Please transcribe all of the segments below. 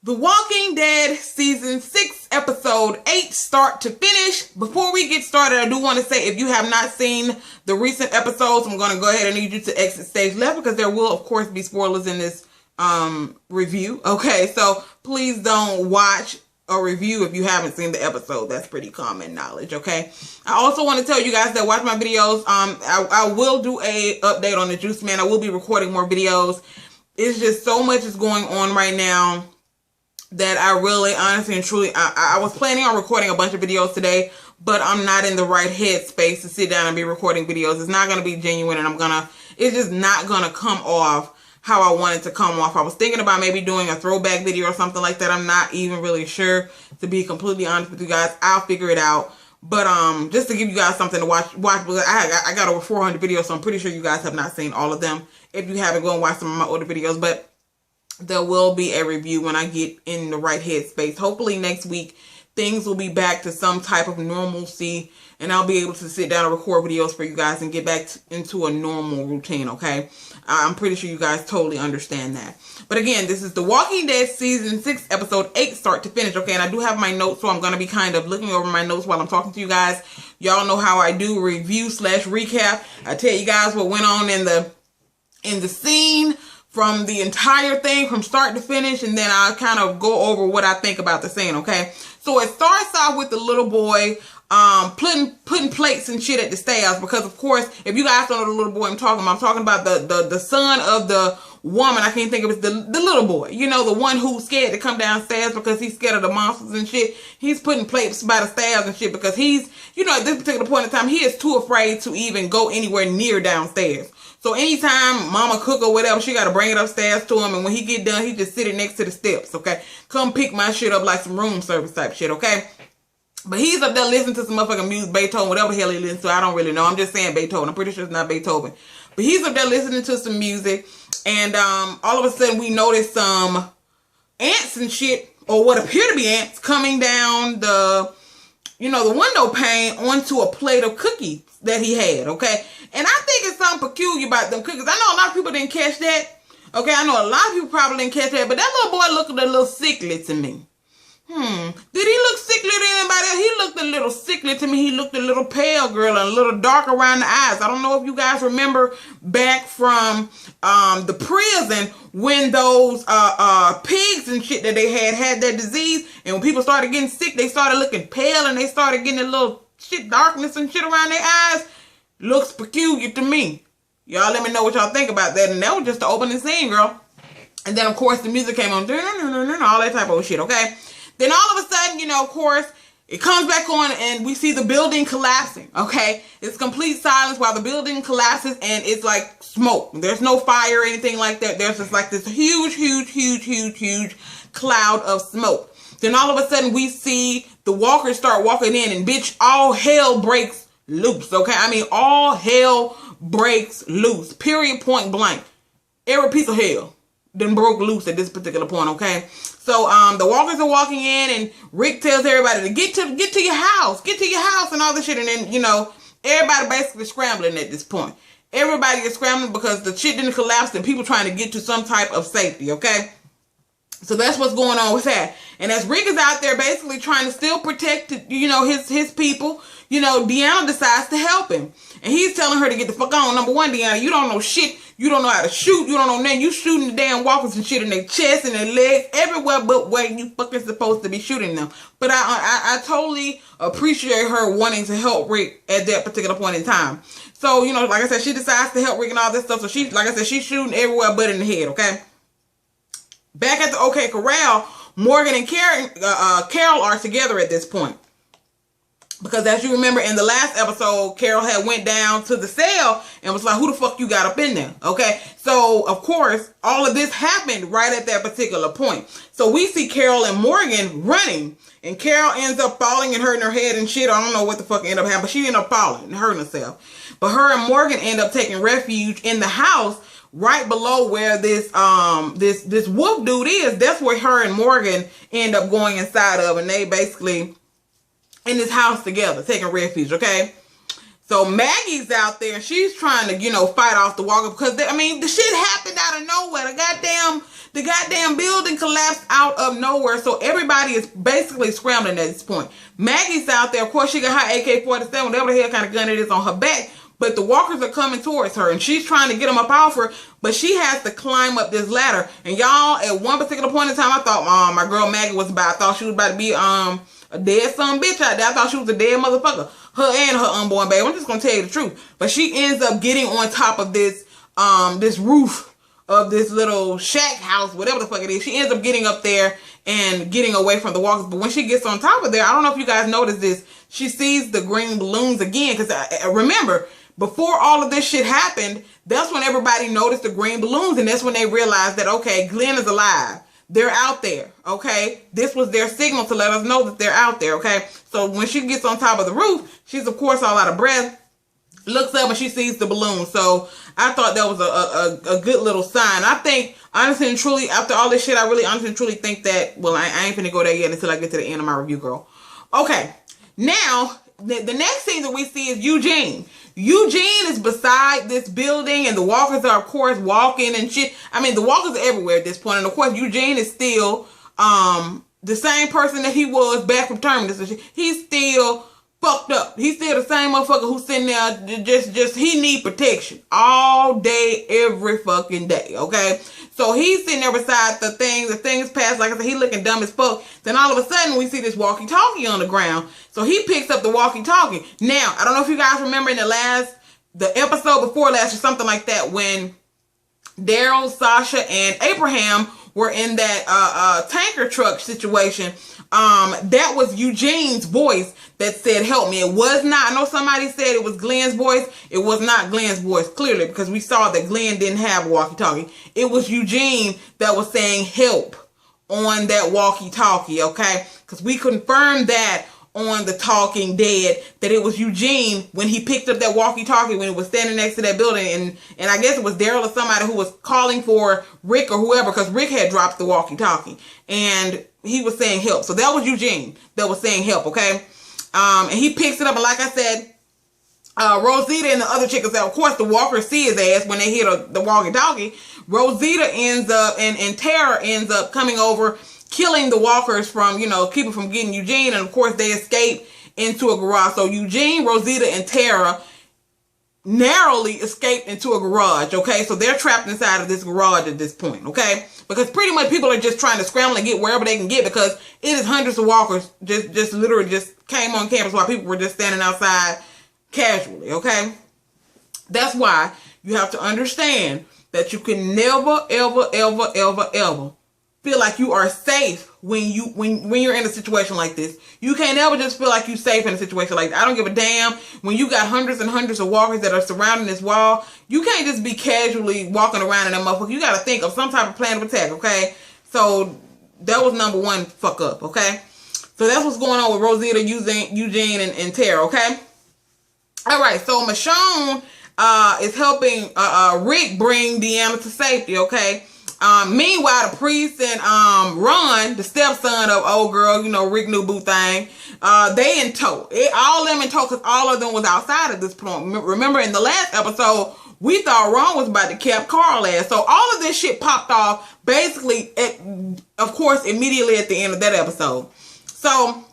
The Walking Dead Season 6, Episode 8, start to finish. Before we get started, I do want to say, if you have not seen the recent episodes, I'm going to go ahead and need you to exit stage left, because there will, of course, be spoilers in this review. Okay, so please don't watch a review if you haven't seen the episode. That's pretty common knowledge, okay? I also want to tell you guys that watch my videos. I will do a update on the Juice Man. I will be recording more videos. It's just so much is going on right now that I really, honestly and truly, I was planning on recording a bunch of videos today, but I'm not in the right headspace to sit down and be recording videos. It's not going to be genuine, and it's just not going to come off how I want it to come off. I was thinking about maybe doing a throwback video or something like that. I'm not even really sure, to be completely honest with you guys. I'll figure it out. But just to give you guys something to watch, because I got over 400 videos, so I'm pretty sure you guys have not seen all of them. If you haven't, go and watch some of my older videos. But there will be a review when I get in the right headspace. Hopefully next week things will be back to some type of normalcy, and I'll be able to sit down and record videos for you guys and get back into a normal routine, okay? I'm pretty sure you guys totally understand that. But again, this is The Walking Dead Season 6, Episode 8, start to finish, okay? And I do have my notes, so I'm going to be kind of looking over my notes while I'm talking to you guys. Y'all know how I do review/recap. I tell you guys what went on in the scene from the entire thing, from start to finish, and then I'll kind of go over what I think about the scene, okay? So it starts off with the little boy putting plates and shit at the stairs, because of course, if you guys don't know the little boy I'm talking about the son of the woman. I can't think of it, the little boy, you know, the one who's scared to come downstairs because he's scared of the monsters and shit. He's putting plates by the stairs and shit because he's, you know, at this particular point in time, he is too afraid to even go anywhere near downstairs. So anytime mama cook or whatever, she got to bring it upstairs to him. And when he get done, he just sitting next to the steps, okay? Come pick my shit up like some room service type shit, okay? But he's up there listening to some motherfucking music, Beethoven, whatever the hell he listens to. I don't really know. I'm just saying Beethoven. I'm pretty sure it's not Beethoven. But he's up there listening to some music. And all of a sudden, we notice some ants and shit, or what appear to be ants, coming down the, you know, the window pane onto a plate of cookies that he had, okay? And I think it's something peculiar about them cookies. I know a lot of people didn't catch that, okay? I know a lot of people probably didn't catch that, but that little boy looked a little sickly to me. Did he look sickly to anybody else? He looked a little sickly to me. He looked a little pale, girl, and a little dark around the eyes. I don't know if you guys remember back from the prison when those pigs and shit that they had that disease, and when people started getting sick, they started looking pale and they started getting a little shit darkness and shit around their eyes. Looks peculiar to me. Y'all let me know what y'all think about that. And that was just the opening scene, girl. And then, of course, the music came on. All that type of shit, okay? Then all of a sudden, you know, of course, it comes back on and we see the building collapsing, okay? It's complete silence while the building collapses, and it's like smoke. There's no fire or anything like that. There's just like this huge cloud of smoke. Then all of a sudden, we see the walkers start walking in, and bitch, all hell breaks loose, okay? I mean, all hell breaks loose, period, point blank. Every piece of hell then broke loose at this particular point, okay? So the walkers are walking in, and Rick tells everybody to get to your house, and all this shit. And then, you know, everybody basically scrambling at this point. Everybody is scrambling because the shit didn't collapse and people trying to get to some type of safety, okay? So that's what's going on with that. And as Rick is out there basically trying to still protect, you know, his people, you know, Deanna decides to help him. And he's telling her to get the fuck on. Number one, Deanna, you don't know shit. You don't know how to shoot. You don't know nothing. You shooting the damn walkers and shit in their chest and their legs, everywhere but where you fucking supposed to be shooting them. But I totally appreciate her wanting to help Rick at that particular point in time. So, you know, like I said, she decides to help Rick and all this stuff. So she, like I said, she's shooting everywhere but in the head, okay? Back at the OK Corral, Morgan and Carol are together at this point. Because as you remember in the last episode, Carol had went down to the cell and was like, who the fuck you got up in there? Okay. So, of course, all of this happened right at that particular point. So we see Carol and Morgan running. And Carol ends up falling and hurting her head and shit. I don't know what the fuck ended up happening. But she ended up falling and hurting herself. But her and Morgan end up taking refuge in the house right below where this wolf dude is. That's where her and Morgan end up going inside of. And they basically in this house together, taking refuge, okay? So Maggie's out there, and she's trying to, you know, fight off the walker because, I mean, the shit happened out of nowhere. The goddamn The goddamn building collapsed out of nowhere, so everybody is basically scrambling at this point. Maggie's out there. Of course, she got her AK-47, whatever the hell kind of gun it is, on her back. But the walkers are coming towards her, and she's trying to get them up off her, but she has to climb up this ladder. And y'all, at one particular point in time, I thought my girl Maggie I thought she was about to be a dead son bitch out there. I thought she was a dead motherfucker. Her and her unborn baby. I'm just gonna tell you the truth. But she ends up getting on top of this this roof of this little shack house, whatever the fuck it is. She ends up getting up there and getting away from the walkers. But when she gets on top of there, I don't know if you guys noticed this, she sees the green balloons again. Because remember, before all of this shit happened, that's when everybody noticed the green balloons. And that's when they realized that, okay, Glenn is alive. They're out there, okay? This was their signal to let us know that they're out there, okay? So when she gets on top of the roof, she's, of course, all out of breath, looks up and she sees the balloon. So I thought that was a good little sign. I think, honestly and truly, after all this shit, I really honestly and truly think that, well, I ain't finna go there yet until I get to the end of my review, girl. Okay, now, the next scene that we see is Eugene. Eugene is beside this building, and the walkers are, of course, walking and shit. I mean, the walkers are everywhere at this point. And, of course, Eugene is still the same person that he was back from Terminus. He's still fucked up. He's still the same motherfucker who's sitting there just he need protection all day, every fucking day, okay? So he's sitting there beside the things passed, like I said, he looking dumb as fuck. Then all of a sudden we see this walkie-talkie on the ground. So he picks up the walkie-talkie. Now, I don't know if you guys remember in the episode before last or something like that, when Daryl, Sasha, and Abraham were in that tanker truck situation, that was Eugene's voice that said, help me. It was not, I know somebody said it was Glenn's voice. It was not Glenn's voice, clearly, because we saw that Glenn didn't have a walkie-talkie. It was Eugene that was saying help on that walkie-talkie, okay? Because we confirmed that on The Talking Dead, that it was Eugene when he picked up that walkie-talkie when he was standing next to that building, and I guess it was Daryl or somebody who was calling for Rick or whoever, because Rick had dropped the walkie-talkie, and he was saying help. So that was Eugene that was saying help, okay? And he picks it up, and like I said, Rosita and the other chickens, of course, the walkers see his ass when they hit the walkie-talkie. Rosita ends up, and Tara ends up coming over, killing the walkers from, keeping from getting Eugene. And of course, they escape into a garage. So Eugene, Rosita, and Tara narrowly escaped into a garage, okay? So they're trapped inside of this garage at this point, okay? Because pretty much people are just trying to scramble and get wherever they can get, because it is hundreds of walkers just literally just came on campus while people were just standing outside casually, okay? That's why you have to understand that you can never, ever, ever, ever, ever feel like you are safe when you're in a situation like this. You can't ever just feel like you're safe in a situation like that. I don't give a damn. When you got hundreds and hundreds of walkers that are surrounding this wall, you can't just be casually walking around in that motherfucker. You got to think of some type of plan of attack, okay? So that was number one fuck up, okay? So that's what's going on with Rosita, Eugene, and Tara, okay? All right, so Michonne is helping Rick bring Deanna to safety, okay? Meanwhile, the priest and Ron, the stepson of old girl, Rick New Boo thing, they in tow. All of them in tow, because all of them was outside at this point. Remember in the last episode, we thought Ron was about to cap Carl ass. So all of this shit popped off basically, of course, immediately at the end of that episode. So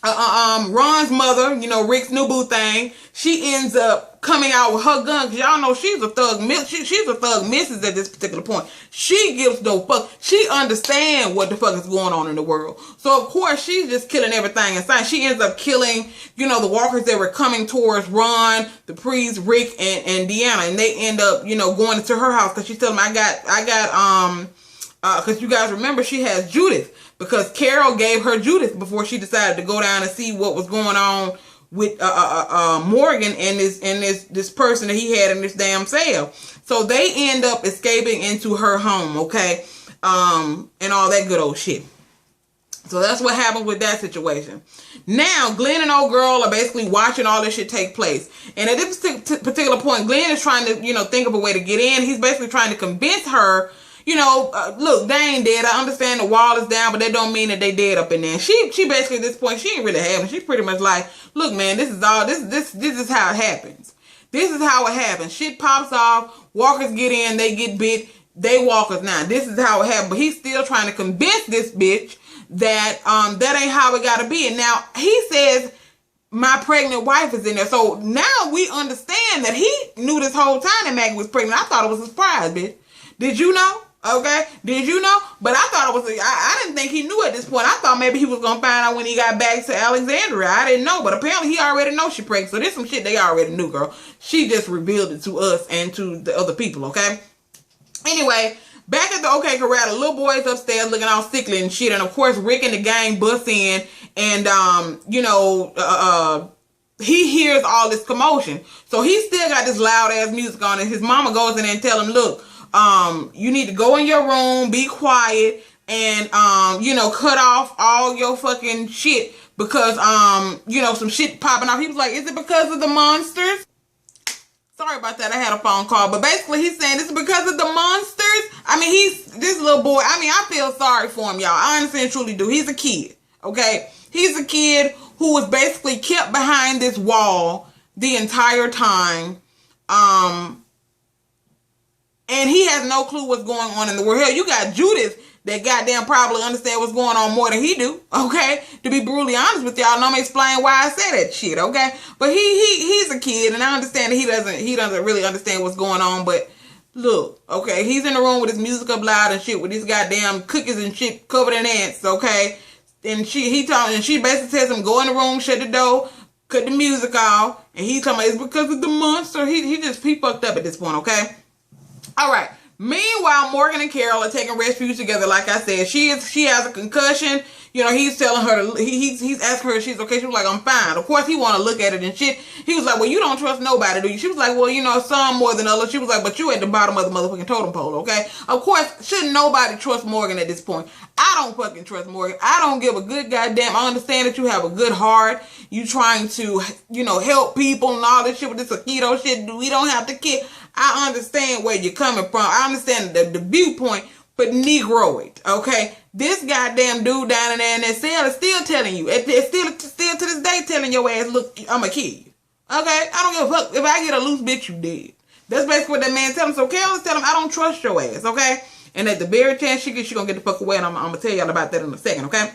Ron's mother, Rick's new boo thing, she ends up coming out with her gun, because y'all know she's a thug. She's a thug missus at this particular point. She gives no fuck. She understands what the fuck is going on in the world. So of course she's just killing everything in sight. She ends up killing, the walkers that were coming towards Ron, the priest, Rick, and Deanna, and they end up, going into her house, because she's telling them, I got because you guys remember she has Judith, because Carol gave her Judith before she decided to go down and see what was going on with Morgan and this person that he had in this damn cell. So they end up escaping into her home, okay, and all that good old shit. So that's what happened with that situation. Now Glenn and old girl are basically watching all this shit take place, and at this particular point, Glenn is trying to think of a way to get in. He's basically trying to convince her, look, they ain't dead. I understand the wall is down, but that don't mean that they dead up in there. She basically at this point, she ain't really having. She's pretty much like, look, man, this is how it happens. This is how it happens. Shit pops off. Walkers get in. They get bit. they walkers now. This is how it happened. But he's still trying to convince this bitch that that ain't how it gotta be. And now he says my pregnant wife is in there. So now we understand that he knew this whole time that Maggie was pregnant. I thought it was a surprise, bitch. Did you know? Okay, did you know? But I thought it was, I didn't think he knew at this point. I thought maybe he was going to find out when he got back to Alexandria. I didn't know, but apparently he already knows she pregnant. So there's some shit they already knew, girl. She just revealed it to us and to the other people, okay? Anyway, back at the OK Corral, the little boy's upstairs looking all sickly and shit. And of course, Rick and the gang bust in and, he hears all this commotion. So he still got this loud ass music on and his mama goes in there and tell him, look, you need to go in your room, be quiet, and, cut off all your fucking shit because, some shit popping off. He was like, is it because of the monsters? Sorry about that. I had a phone call, but basically he's saying it's because of the monsters. I mean, this little boy, I feel sorry for him, y'all. I honestly and truly do. He's a kid, okay? He's a kid who was basically kept behind this wall the entire time, and he has no clue what's going on in the world. Hell, you got Judith that goddamn probably understand what's going on more than he do, okay? To be brutally honest with y'all, and I'm explaining why I said that shit, okay? But he's a kid, and I understand that he doesn't really understand what's going on, but look, okay? He's in the room with his music up loud and shit with these goddamn cookies and shit covered in ants, okay? And she basically tells him, go in the room, shut the door, cut the music off, and he talking about it's because of the monster. He fucked up at this point, okay? All right. Meanwhile, Morgan and Carol are taking refuge together. Like I said, she has a concussion. He's telling her, he's asking her if she's okay. She was like, I'm fine. Of course, he want to look at it and shit. He was like, well, you don't trust nobody, do you? She was like, well, some more than others. She was like, but you at the bottom of the motherfucking totem pole, okay? Of course, shouldn't nobody trust Morgan at this point. I don't fucking trust Morgan. I don't give a good goddamn. I understand that you have a good heart. You trying to, help people and all this shit with this keto shit. We don't have to kid. I understand where you're coming from. I understand the viewpoint, but Negroid, okay? This goddamn dude down in there in that cell is still telling you, it's still to this day telling your ass, look, I'm a kid, okay? I don't give a fuck. If I get a loose bitch, you dead. That's basically what that man telling him. So Carol's telling him, I don't trust your ass, okay? And at the very chance she gets, she gonna get the fuck away, and I'm gonna tell y'all about that in a second, okay?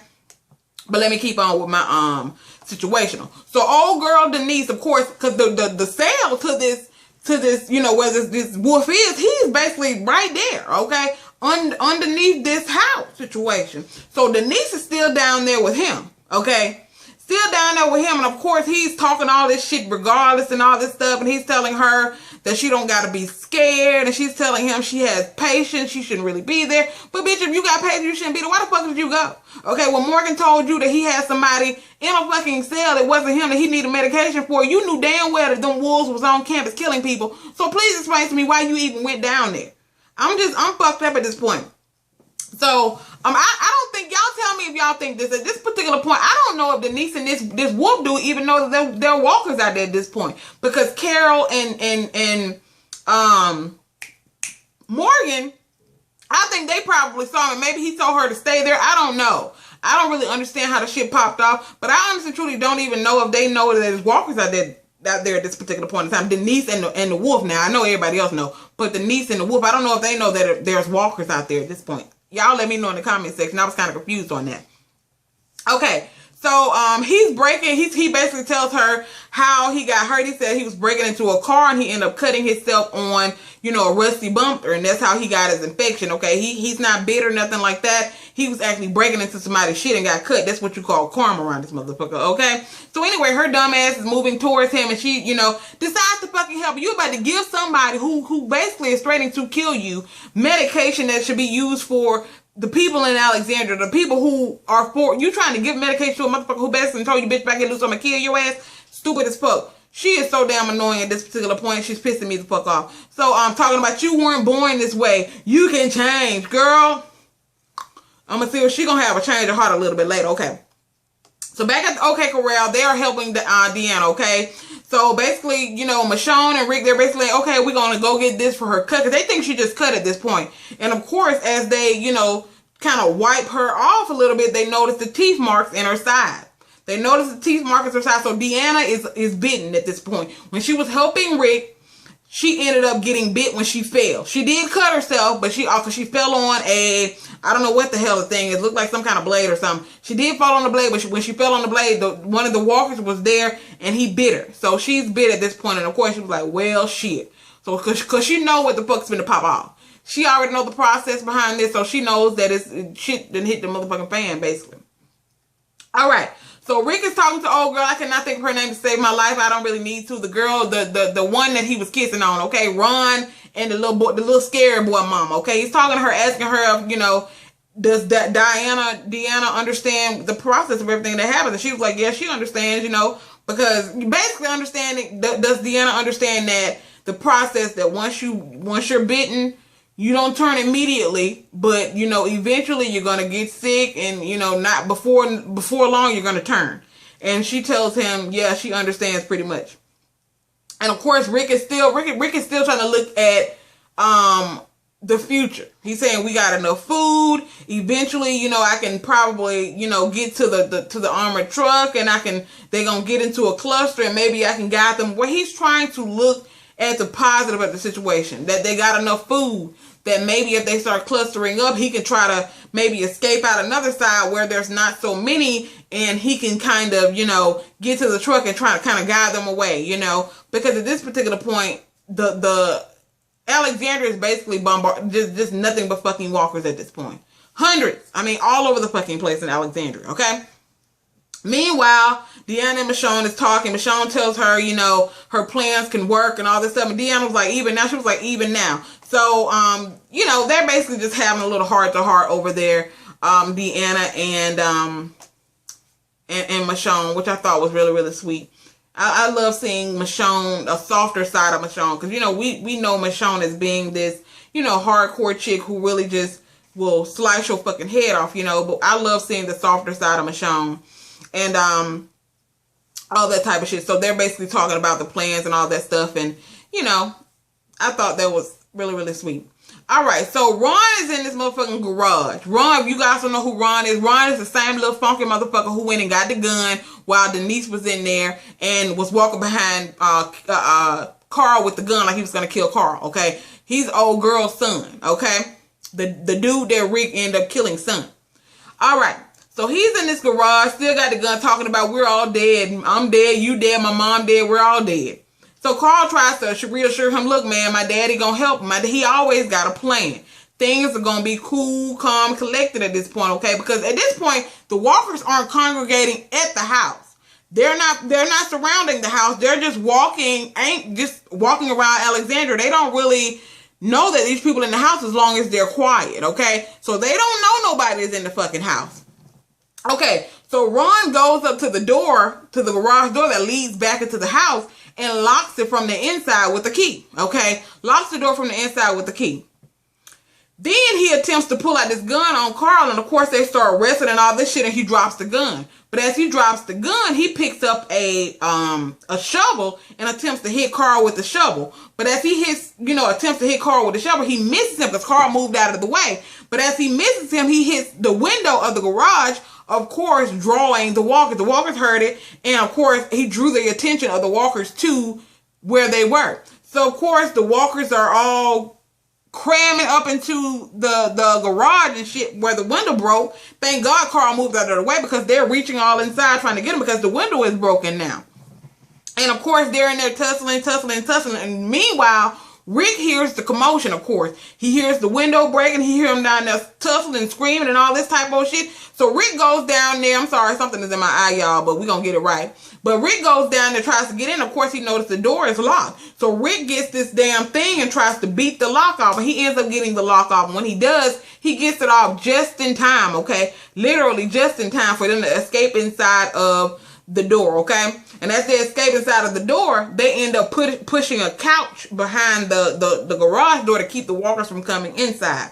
But let me keep on with my situational. So old girl Denise, of course, because the cell to this, where this wolf is, he's basically right there, okay? Underneath this house situation. So Denise is still down there with him, okay? Still down there with him, and of course he's talking all this shit regardless and all this stuff, and he's telling her that she don't gotta be scared, and she's telling him she has patience, she shouldn't really be there. But bitch, if you got patience, you shouldn't be there. Why the fuck did you go? Okay, when Morgan told you that he had somebody in a fucking cell that wasn't him that he needed medication for, you knew damn well that them wolves was on campus killing people. So please explain to me why you even went down there. I'm fucked up at this point. So, I don't think, y'all tell me if y'all think this, at this particular point, I don't know if Denise and this wolf dude even know that they're walkers out there at this point. Because Carol and Morgan, I think they probably saw him. Maybe he told her to stay there. I don't know. I don't really understand how the shit popped off. But I honestly truly don't even know if they know that there's walkers out there at this particular point in time. Denise and the wolf now. I know everybody else know. But Denise and the wolf, I don't know if they know that there's walkers out there at this point. Y'all let me know in the comment section. I was kind of confused on that. Okay. So, he basically tells her how he got hurt. He said he was breaking into a car and he ended up cutting himself on, a rusty bumper. And that's how he got his infection. Okay. He's not bitter, nothing like that. He was actually breaking into somebody's shit and got cut. That's what you call karma around this motherfucker. Okay. So anyway, her dumb ass is moving towards him and she, decides to fucking help. You about to give somebody who basically is threatening to kill you medication that should be used for the people in Alexandria, the people who are for, you trying to give medication to a motherfucker who basically told you, bitch, back here loose, I'm gonna kill your ass. Stupid as fuck. She is so damn annoying at this particular point. She's pissing me the fuck off. So I'm talking about you weren't born this way. You can change, girl. I'm gonna see if she gonna have a change of heart a little bit later. Okay. So back at the OK Corral, they are helping Deanna, okay? So basically, Michonne and Rick, they're basically like, okay, we're going to go get this for her cut. Because they think she just cut at this point. And of course, as they, kind of wipe her off a little bit, they notice the teeth marks in her side. They notice the teeth marks in her side. So Deanna is bitten at this point. When she was helping Rick, she ended up getting bit when she fell. She did cut herself, but she fell on a, I don't know what the hell the thing is. It looked like some kind of blade or something. She did fall on the blade, but when she fell on the blade, one of the walkers was there and he bit her. So she's bit at this point, and of course she was like, well, shit. So cause she know what the fuck's gonna pop off. She already know the process behind this, so she knows that it's shit done hit the motherfucking fan, basically. All right. So Rick is talking to old girl. I cannot think of her name to save my life. I don't really need to. The girl, the one that he was kissing on, okay? Ron and the little boy, the little scary boy mama, okay? He's talking to her, asking her, you know, does that Deanna understand the process of everything that happens? And she was like, yeah, she understands, you know, because basically understanding, does Deanna understand that the process that once you're bitten, you don't turn immediately, but, you know, eventually you're going to get sick and, you know, not before long you're going to turn. And she tells him, yeah, she understands pretty much. And of course, Rick is still trying to look at, the future. He's saying we got enough food. Eventually, you know, I can probably, you know, get to the armored truck and they're going to get into a cluster and maybe I can guide them. Where he's trying to look at the positive of the situation, that they got enough food, that maybe if they start clustering up, he can try to maybe escape out another side where there's not so many, and he can kind of, you know, get to the truck and try to kind of guide them away, you know, because at this particular point, the Alexandria is basically bombarded, just nothing but fucking walkers at this point. Hundreds. I mean, all over the fucking place in Alexandria, okay? Meanwhile, Deanna and Michonne is talking. Michonne tells her, you know, her plans can work and all this stuff. And Deanna was like, even now. She was like, even now. So, you know, they're basically just having a little heart-to-heart over there. Deanna and Michonne, which I thought was really, really sweet. I love seeing Michonne, a softer side of Michonne. Because, you know, we know Michonne as being this, you know, hardcore chick who really just will slice your fucking head off, you know. But I love seeing the softer side of Michonne. And all that type of shit. So they're basically talking about the plans and all that stuff. And, you know, I thought that was really, really sweet. All right. So Ron is in this motherfucking garage. Ron, if you guys don't know who Ron is the same little funky motherfucker who went and got the gun while Denise was in there and was walking behind Carl with the gun like he was going to kill Carl. Okay. He's old girl's son. Okay. The dude that Rick ended up killing son. All right. So he's in this garage, still got the gun, talking about we're all dead. I'm dead, you dead, my mom dead, we're all dead. So Carl tries to reassure him, look, man, my daddy gonna help him. He always got a plan. Things are gonna be cool, calm, collected at this point, okay? Because at this point, the walkers aren't congregating at the house. They're not surrounding the house. They're just walking around Alexandria. They don't really know that these people in the house as long as they're quiet, okay? So they don't know nobody's in the fucking house. Okay, so Ron goes up to the door, to the garage door that leads back into the house and locks it from the inside with a key, okay? Locks the door from the inside with a key. Then he attempts to pull out this gun on Carl, and of course they start wrestling and all this shit, and he drops the gun. But as he drops the gun, he picks up a shovel and attempts to hit Carl with the shovel. But as he attempts to hit Carl with the shovel, he misses him because Carl moved out of the way. But as he misses him, he hits the window of the garage, of course, drawing the walkers. The walkers heard it, and of course, he drew the attention of the walkers to where they were. So, of course, the walkers are all cramming up into the garage and shit where the window broke. Thank God Carl moved out of the way because they're reaching all inside trying to get him because the window is broken now. And, of course, they're in there tussling. And meanwhile, Rick hears the commotion, of course. He hears the window breaking. He hears him down there tussling, screaming, and all this type of shit. So Rick goes down there. I'm sorry, something is in my eye, y'all, but we're going to get it right. But Rick goes down there, tries to get in. Of course, he noticed the door is locked. So Rick gets this damn thing and tries to beat the lock off. And he ends up getting the lock off. And when he does, he gets it off just in time, okay? Literally just in time for them to escape inside of the door, okay? And as they escape inside of the door, they end up pushing a couch behind the garage door to keep the walkers from coming inside.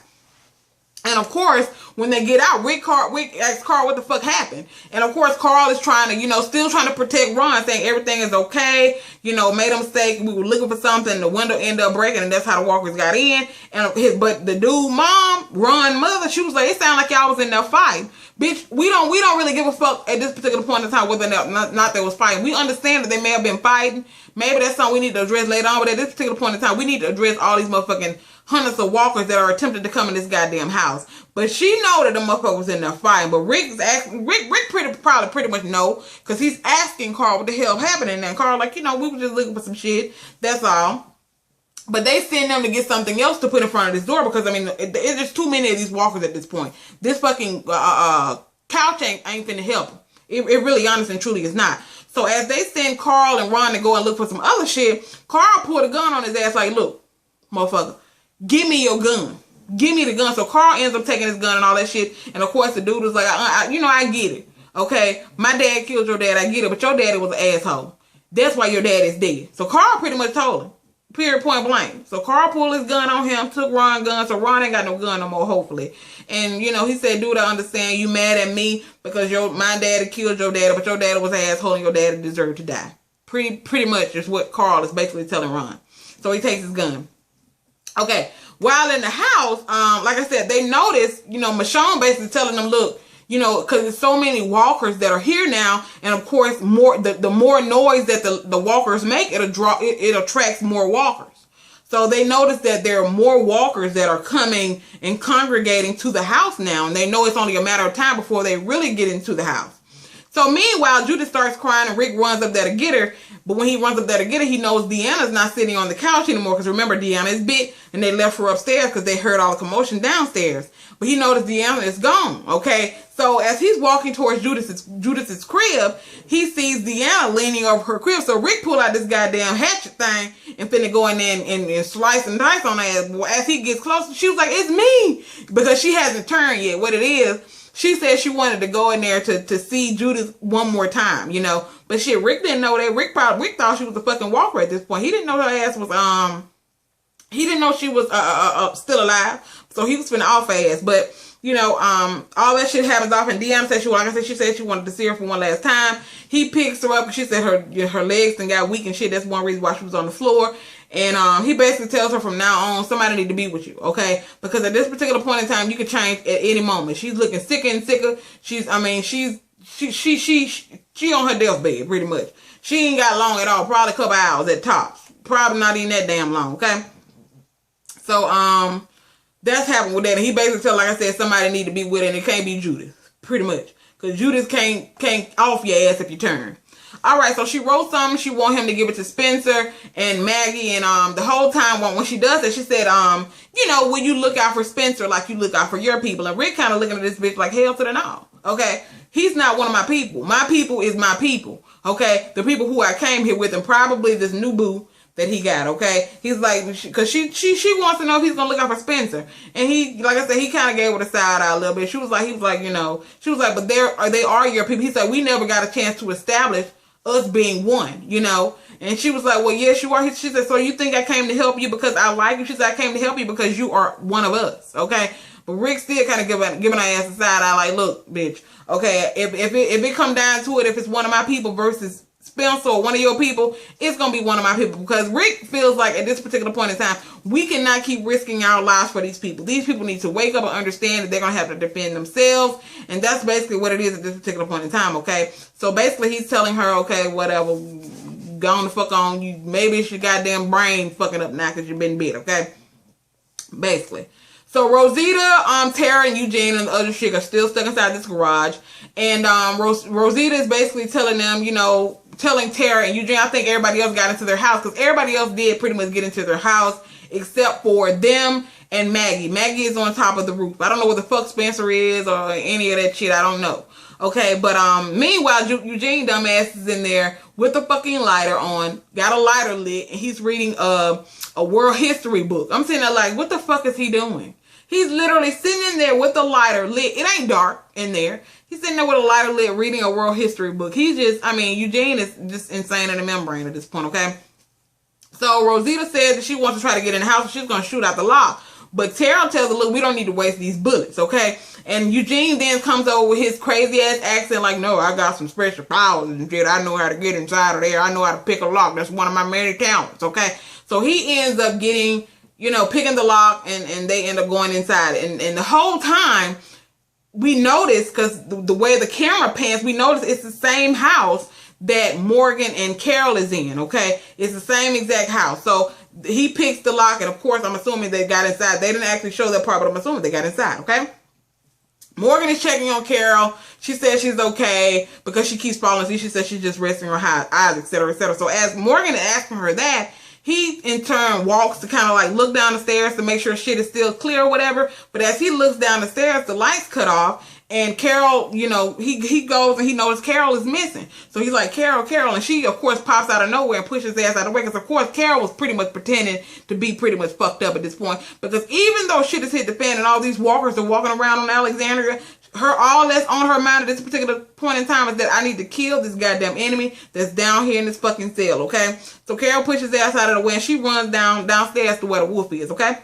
And of course, when they get out, Rick asks Carl what the fuck happened. And of course, Carl is trying to, still trying to protect Ron, saying everything is okay. Made a mistake. We were looking for something. The window ended up breaking, and that's how the walkers got in. But the dude, mom, Ron's mother, she was like, it sounded like y'all was in there fighting. Bitch, we don't really give a fuck at this particular point in time whether or not they was fighting. We understand that they may have been fighting. Maybe that's something we need to address later on. But at this particular point in time, we need to address all these motherfucking hundreds of walkers that are attempting to come in this goddamn house. But she know that the motherfucker was in there fighting. But Rick probably pretty much know, because he's asking Carl what the hell happened in there. And Carl like, we were just looking for some shit. That's all. But they send them to get something else to put in front of this door, because it's just too many of these walkers at this point. This fucking couch ain't finna help them. It really, honest and truly, is not. So as they send Carl and Ron to go and look for some other shit, Carl pulled a gun on his ass like, look, motherfucker, give me your gun. Give me the gun. So Carl ends up taking his gun and all that shit. And of course the dude was like, I get it. Okay, my dad killed your dad. I get it. But your daddy was an asshole. That's why your dad is dead. So Carl pretty much told him. Period, point blank. So Carl pulled his gun on him, took Ron's gun. So Ron ain't got no gun no more, hopefully. And, he said, dude, I understand you mad at me because my daddy killed your daddy, but your daddy was an asshole and your daddy deserved to die. Pretty much is what Carl is basically telling Ron. So he takes his gun. Okay. While in the house, like I said, they notice, Michonne basically telling them, look, because there's so many walkers that are here now, and of course, the more noise that the walkers make, it attracts more walkers. So they notice that there are more walkers that are coming and congregating to the house now, and they know it's only a matter of time before they really get into the house. So meanwhile, Judith starts crying and Rick runs up there to get her. But when he runs up there to get her, he knows Deanna's not sitting on the couch anymore. Because remember, Deanna is bit and they left her upstairs because they heard all the commotion downstairs. But he noticed Deanna is gone. Okay. So as he's walking towards Judith's crib, he sees Deanna leaning over her crib. So Rick pulled out this goddamn hatchet thing and finna go in there and slice and dice on her ass. As he gets closer, she was like, it's me. Because she hasn't turned yet. What it is, she said she wanted to go in there to see Judith one more time, But shit, Rick didn't know that. Rick thought she was a fucking walker at this point. He didn't know her ass was, he didn't know she was still alive. So he was finna off her ass. But, all that shit happens off. And Deanna said she said she wanted to see her for one last time. He picks her up and she said her legs and got weak and shit. That's one reason why she was on the floor. And he basically tells her from now on, somebody need to be with you, okay? Because at this particular point in time, you can change at any moment. She's looking sicker and sicker. She on her deathbed, pretty much. She ain't got long at all. Probably a couple hours at tops. Probably not even that damn long, okay? So, that's happened with that. And he basically tells, like I said, somebody need to be with her, and it can't be Judith, pretty much. Because Judith can't off your ass if you turn. All right, so she wrote something. She want him to give it to Spencer and Maggie. And the whole time when she does that, she said, will you look out for Spencer like you look out for your people? And Rick kind of looking at this bitch like, hell to the no. Okay? He's not one of my people. My people is my people. Okay? The people who I came here with, and probably this new boo that he got, okay? He's like, because she wants to know if he's going to look out for Spencer. And he, like I said, he kind of gave her the side eye a little bit. She was like, she was like, but they are your people. He said, we never got a chance to establish us being one, And she was like, well, yes, you are. She said, so you think I came to help you because I like you? She said, I came to help you because you are one of us, okay? But Rick still kind of giving her ass a side eye like, look, bitch, okay, if it come down to it, if it's one of my people versus Spencer or one of your people, it's going to be one of my people. Because Rick feels like at this particular point in time, we cannot keep risking our lives for these people. These people need to wake up and understand that they're going to have to defend themselves. And that's basically what it is at this particular point in time, okay? So basically he's telling her, okay, whatever, go on the fuck on. Maybe it's your goddamn brain fucking up now because you've been bit, okay? Basically. So Rosita, Tara, and Eugene and the other chick are still stuck inside this garage. And Rosita is basically telling them, telling Tara and Eugene, I think everybody else got into their house, because everybody else did pretty much get into their house except for them and Maggie. Maggie is on top of the roof. I don't know where the fuck Spencer is or any of that shit. I don't know. Okay, but meanwhile, Eugene dumbass is in there with the fucking lighter on, got a lighter lit, and he's reading a world history book. I'm sitting there like, what the fuck is he doing? He's literally sitting in there with the lighter lit. It ain't dark in there. He's sitting there with a lighter lit reading a world history book. He's just, Eugene is just insane in the membrane at this point, okay? So Rosita said that she wants to try to get in the house. She's going to shoot out the lock. But Terrell tells her, look, we don't need to waste these bullets, okay? And Eugene then comes over with his crazy ass accent like, no, I got some special powers and shit. I know how to get inside of there. I know how to pick a lock. That's one of my many talents, okay? So he ends up getting, you know, picking the lock, and they end up going inside. And the whole time, we notice, because the way the camera pans, we notice it's the same house that Morgan and Carol is in, okay? It's the same exact house. So he picks the lock, and of course, I'm assuming they got inside. They didn't actually show that part, but I'm assuming they got inside, okay? Morgan is checking on Carol. She says she's okay because she keeps falling asleep. She says she's just resting her eyes, etc., etc. So as Morgan is asking her that, he in turn walks to kind of like look down the stairs to make sure shit is still clear or whatever. But as he looks down the stairs, the lights cut off. And Carol, you know, he goes and he notices Carol is missing. So he's like, Carol, Carol. And she, of course, pops out of nowhere and pushes his ass out of the way. Because, of course, Carol was pretty much pretending to be pretty much fucked up at this point. Because even though shit has hit the fan and all these walkers are walking around on Alexandria, all that's on her mind at this particular point in time is that I need to kill this goddamn enemy that's down here in this fucking cell, okay? So Carol pushes his ass out of the way and she runs downstairs to where the wolf is, okay?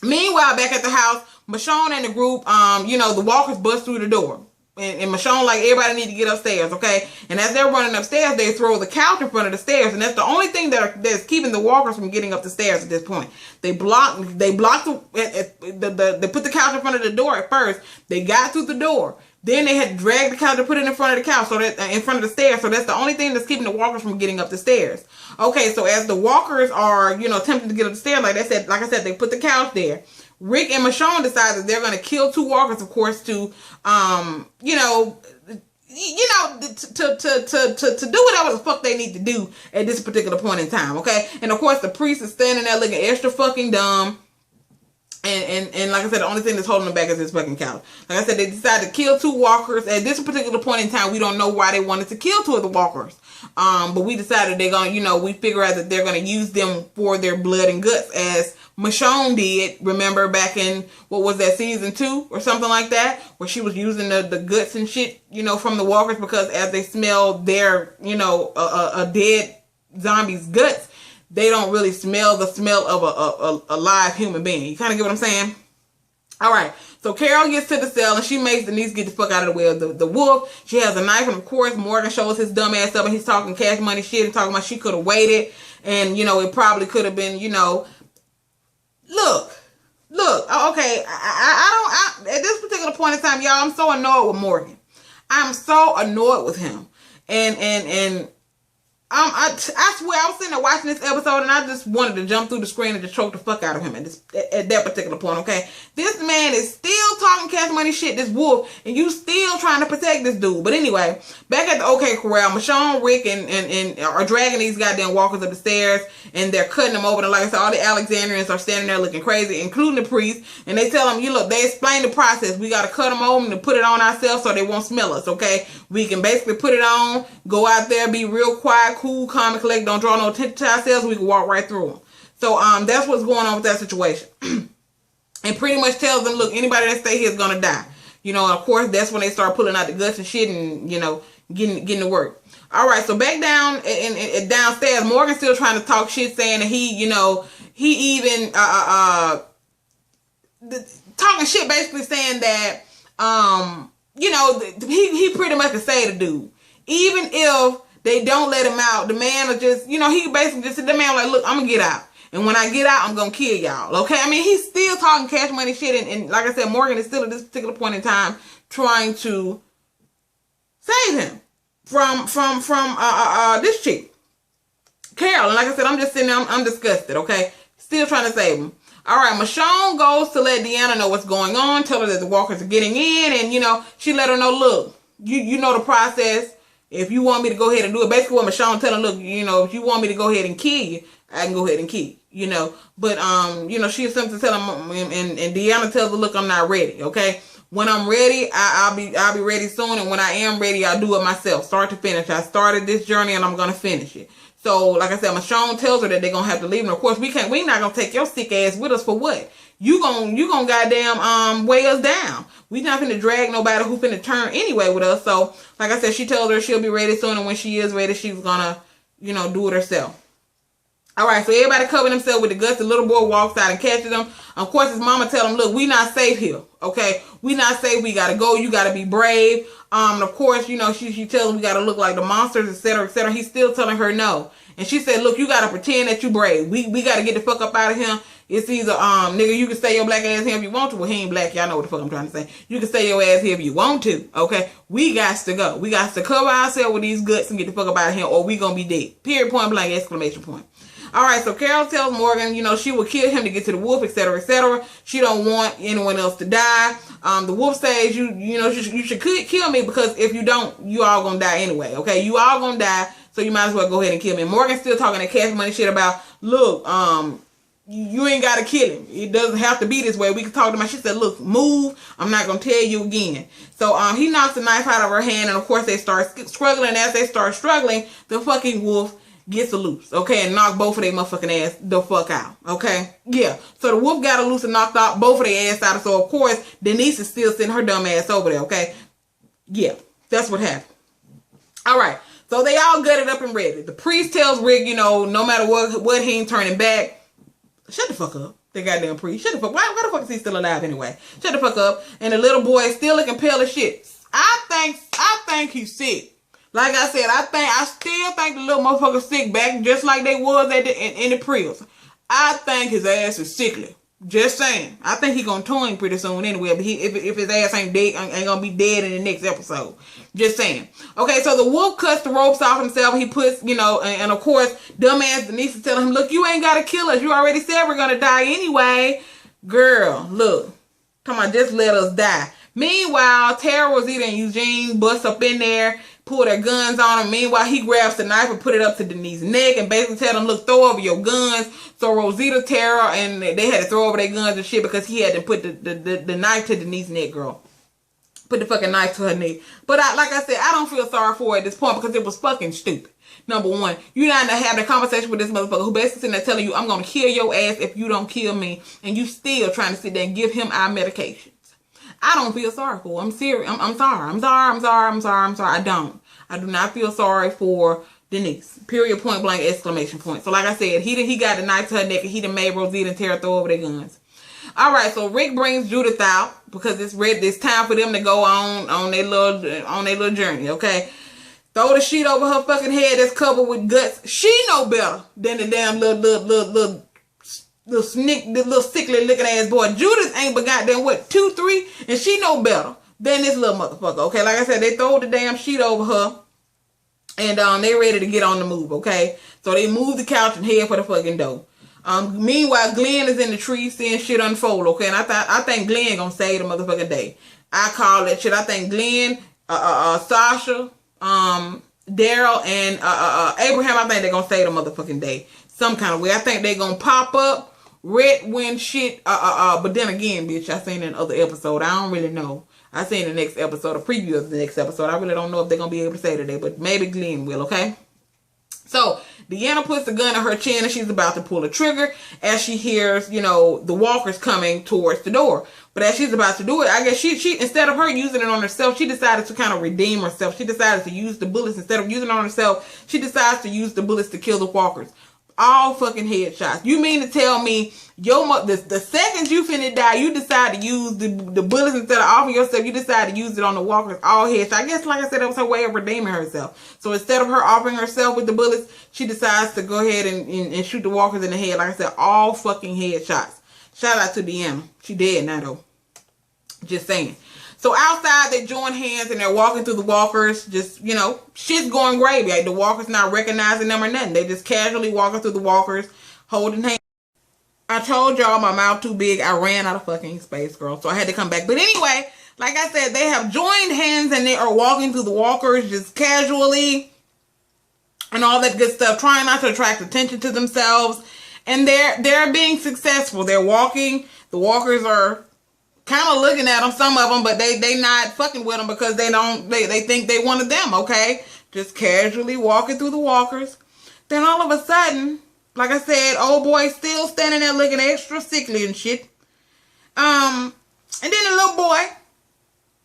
Meanwhile, back at the house, Michonne and the group, you know, the walkers bust through the door. And Michonne, like, everybody need to get upstairs, okay? And as they're running upstairs, they throw the couch in front of the stairs. And that's the only thing that's keeping the walkers from getting up the stairs at this point. They put the couch in front of the door at first. They got through the door. Then they had to drag the couch and put it in front of the couch, so that in front of the stairs. So that's the only thing that's keeping the walkers from getting up the stairs. Okay, so as the walkers are, you know, attempting to get up the stairs, like I said, they put the couch there. Rick and Michonne decide that they're going to kill two walkers, of course, to, to do whatever the fuck they need to do at this particular point in time, okay? And of course, the priest is standing there looking extra fucking dumb. And like I said, the only thing that's holding them back is this fucking couch. Like I said, they decided to kill two walkers. At this particular point in time, we don't know why they wanted to kill two of the walkers. But we decided they're going to, you know, we figure out that they're going to use them for their blood and guts, as Michonne did, remember, back in, what was that, season 2 or something like that, where she was using the guts and shit, you know, from the walkers, because as they smell their, you know, a dead zombie's guts, they don't really smell the smell of a live human being. You kind of get what I'm saying? All right. So Carol gets to the cell and she makes Denise get the fuck out of the way of the wolf. She has a knife, and of course Morgan shows his dumb ass up and he's talking cash money shit and talking about she could have waited, and, you know, it probably could have been, you know, look, okay, I don't, at this particular point in time, y'all, I'm so annoyed with Morgan. I'm so annoyed with him. And I swear, I was sitting there watching this episode and I just wanted to jump through the screen and just choke the fuck out of him at that particular point, okay? This man is still talking cash money shit, this wolf, and you still trying to protect this dude. But anyway, back at the OK Corral, Michonne, Rick, and are dragging these goddamn walkers up the stairs, and they're cutting them open. And like I said, all the Alexandrians are standing there looking crazy, including the priest, and they tell them, you look, they explain the process. We got to cut them open and put it on ourselves so they won't smell us, okay? We can basically put it on, go out there, be real quiet, cool, calm, and collect, don't draw no attention to ourselves, we can walk right through them. So that's what's going on with that situation. And pretty much tells them, look, anybody that stay here is gonna die. You know, of course, that's when they start pulling out the guts and shit and, you know, getting to work. All right, so back down and downstairs, Morgan's still trying to talk shit, saying that he, you know, he even talking shit, basically saying that you know, he pretty much can say the dude, even if they don't let him out, the man will just, you know, he basically just said, the man like, look, I'm gonna get out. And when I get out, I'm gonna kill y'all. Okay? I mean, he's still talking cash money shit. And like I said, Morgan is still at this particular point in time trying to save him from this chick, Carol. And like I said, I'm just sitting there, I'm disgusted, okay? Still trying to save him. All right, Michonne goes to let Deanna know what's going on, tell her that the walkers are getting in, and, you know, she let her know, look, you know the process. If you want me to go ahead and do it, basically what Michonne telling, look, you know, if you want me to go ahead and kill you, I can go ahead and kill you, you know. But, you know, she has something to tell him, and Deanna tells her, look, I'm not ready, okay? When I'm ready, I'll be ready soon, and when I am ready, I'll do it myself, start to finish. I started this journey, and I'm going to finish it. So, like I said, Michonne tells her that they're going to have to leave. And, of course, we're not going to take your sick ass with us for what? You gonna goddamn weigh us down. We not finna drag nobody who finna turn anyway with us. So, like I said, she tells her she'll be ready soon. And when she is ready, she's gonna, you know, do it herself. All right, so everybody cover themselves with the guts. The little boy walks out and catches them. Of course, his mama tell him, look, we not safe here, okay? We not safe. We got to go. You got to be brave. Of course, you know, she tells him we got to look like the monsters, etc., etc. He's still telling her no. And she said, look, you got to pretend that you brave. We got to get the fuck up out of here. It's either, nigga, you can stay your black ass here if you want to. Well, he ain't black. Y'all know what the fuck I'm trying to say. You can stay your ass here if you want to, okay? We got to go. We got to cover ourselves with these guts and get the fuck up out of here, or we gonna be dead. Period, point blank, exclamation point. All right, so Carol tells Morgan, you know, she will kill him to get to the wolf, etc., etc. She don't want anyone else to die. The wolf says, you know, you should kill me, because if you don't, you all gonna die anyway, okay? You all gonna die, so you might as well go ahead and kill me. Morgan's still talking that cash money shit about, look, you ain't gotta kill him. It doesn't have to be this way. We can talk to him. She said, look, move. I'm not gonna tell you again. So he knocks the knife out of her hand, and of course they start struggling. As they start struggling, the fucking wolf gets loose, okay, and knock both of their motherfucking ass the fuck out, okay? Yeah, so the wolf got loose and knocked out both of their ass out. So of course Denise is still sitting her dumb ass over there, okay? Yeah, that's what happened. All right, so they all gutted up and ready. The priest tells Rick, you know, no matter what, he ain't turning back. Shut the fuck up. The goddamn priest. Shut the fuck. Why the fuck is he still alive anyway? Shut the fuck up. And the little boy is still looking pale as shit. I think he's sick. Like I said, I still think the little motherfucker sick back just like they was in the prison. I think his ass is sickly. Just saying. I think he gonna tour him pretty soon anyway. But if his ass ain't dead, ain't gonna be dead in the next episode. Just saying. Okay, so the wolf cuts the ropes off himself. He puts, you know, and of course, dumbass Denise is telling him, look, you ain't gotta kill us. You already said we're gonna die anyway. Girl, look. Come on, just let us die. Meanwhile, Tara, Rosita, and Eugene bust up in there, pull their guns on him. Meanwhile, he grabs the knife and put it up to Denise's neck and basically tell them, look, throw over your guns. So Rosita, Tara, and they had to throw over their guns and shit because he had to put the knife to Denise's neck, girl. Put the fucking knife to her neck. But like I said, I don't feel sorry for her at this point because it was fucking stupid. Number one, you're not having a conversation with this motherfucker who basically sitting there telling you, I'm going to kill your ass if you don't kill me. And you still trying to sit there and give him our medications. I don't feel sorry for her. I'm serious. I'm sorry. I do not feel sorry for Denise. Period, point blank, exclamation point. So like I said, he got the knife to her neck and he done made Rosita and Tara throw over their guns. All right, so Rick brings Judith out because it's time for them to go on their little journey, okay? Throw the sheet over her fucking head that's covered with guts. She know better than the damn little sickly looking ass boy. Judith ain't but goddamn what, 2, 3, and she know better than this little motherfucker. Okay, like I said, they throw the damn sheet over her, and they ready to get on the move. Okay, so they move the couch and head for the fucking door. Meanwhile, Glenn is in the tree seeing shit unfold. Okay, and I think Glenn gonna save the motherfucking day. I call that shit. I think Glenn, Sasha, Daryl, and Abraham. I think they're gonna save the motherfucking day some kind of way. I think they're gonna pop up. Red when shit, but then again, bitch, I seen in another episode. I don't really know. I seen the next episode, a preview of the next episode. I really don't know if they're gonna be able to say today, but maybe Glenn will, okay? So Deanna puts the gun in her chin and she's about to pull the trigger as she hears, you know, the walkers coming towards the door. But as she's about to do it, I guess she instead of her using it on herself, she decided to kind of redeem herself. She decided to use the bullets instead of using it on herself. She decides to use the bullets to kill the walkers. All fucking headshots. You mean to tell me the second you finna die, you decide to use the bullets instead of offering yourself, you decide to use it on the walkers, all headshots. I guess, like I said, that was her way of redeeming herself. So instead of her offering herself with the bullets, she decides to go ahead and shoot the walkers in the head. Like I said, all fucking headshots. Shout out to Deanna. She dead now though. Just saying. So outside, they join hands and they're walking through the walkers. Just, you know, shit's going gravy. Like, the walkers not recognizing them or nothing. They just casually walking through the walkers, holding hands. I told y'all my mouth too big. I ran out of fucking space, girl. So I had to come back. But anyway, like I said, they have joined hands and they are walking through the walkers just casually and all that good stuff, trying not to attract attention to themselves. And they're being successful. They're walking. The walkers are kind of looking at them, some of them, but they not fucking with them because they think they one of them, okay? Just casually walking through the walkers. Then all of a sudden, like I said, old boy still standing there looking extra sickly and shit. And then the little boy,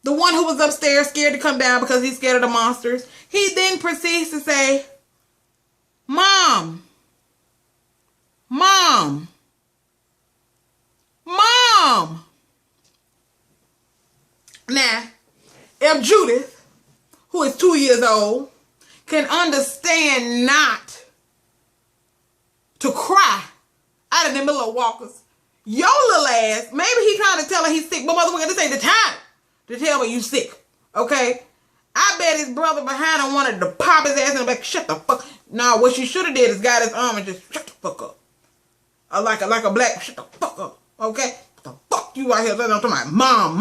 the one who was upstairs scared to come down because he's scared of the monsters, he then proceeds to say, Mom, Mom. Mom. Now, if Judith, who is 2 years old, can understand not to cry out in the middle of walkers, your little ass, maybe he trying to tell her he's sick, but motherfucker, this ain't the time to tell me you sick, okay? I bet his brother behind him wanted to pop his ass in the back. Shut the fuck. Nah, what she should have did is got his arm and just shut the fuck up. Like a black, shut the fuck up, okay? What the fuck you out here talking about mom,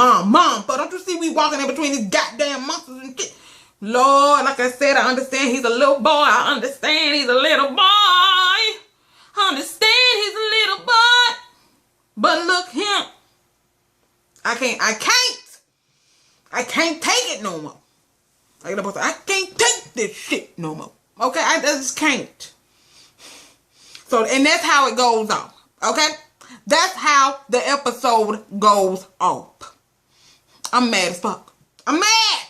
but don't you see we walking in between these goddamn monsters and shit? Lord, like I said, I understand he's a little boy. I understand he's a little boy. I understand he's a little boy. But look him. I can't take it no more. Like the boy said, I can't take this shit no more. Okay, I just can't. So, and that's how it goes off. Okay? That's how the episode goes off. I'm mad as fuck. I'm mad.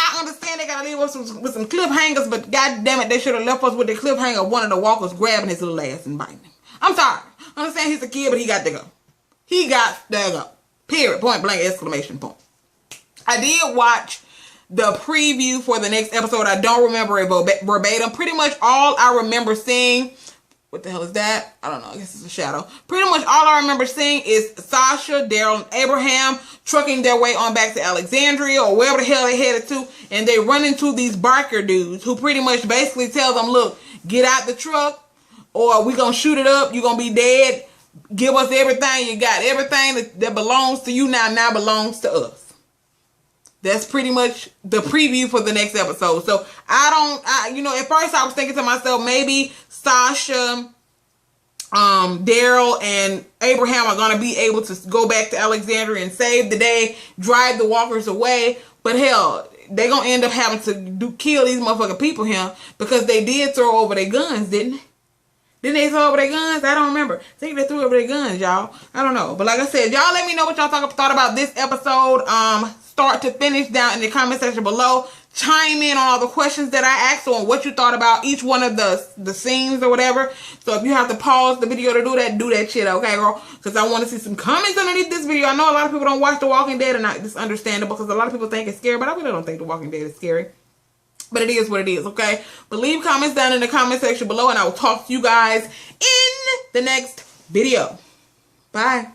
I understand they gotta leave us with some cliffhangers, but god damn it, they should have left us with the cliffhanger of one of the walkers grabbing his little ass and biting him. I'm sorry. I understand he's a kid, but he got to go. He got to go. Period. Point blank exclamation point. I did watch the preview for the next episode. I don't remember it verbatim. Pretty much all I remember seeing, what the hell is that? I don't know. I guess it's a shadow. Pretty much all I remember seeing is Sasha, Daryl, and Abraham trucking their way on back to Alexandria or wherever the hell they headed to. And they run into these biker dudes who pretty much basically tell them, look, get out the truck or we gonna shoot it up. You're gonna be dead. Give us everything you got. Everything that belongs to you now belongs to us. That's pretty much the preview for the next episode. So at first I was thinking to myself, maybe Sasha, Daryl, and Abraham are going to be able to go back to Alexandria and save the day, drive the walkers away. But hell, they're going to end up having to kill these motherfucking people here because they did throw over their guns, didn't they? Didn't they throw over their guns? I don't remember. I think they threw over their guns, y'all. I don't know. But like I said, y'all let me know what y'all thought about this episode. Start to finish down in the comment section below. Chime in on all the questions that I asked on what you thought about each one of the scenes or whatever. So if you have to pause the video to do that shit, okay, girl? Because I want to see some comments underneath this video. I know a lot of people don't watch The Walking Dead, and it's understandable because a lot of people think it's scary, but I really don't think The Walking Dead is scary. But it is what it is, okay? But leave comments down in the comment section below, and I will talk to you guys in the next video. Bye.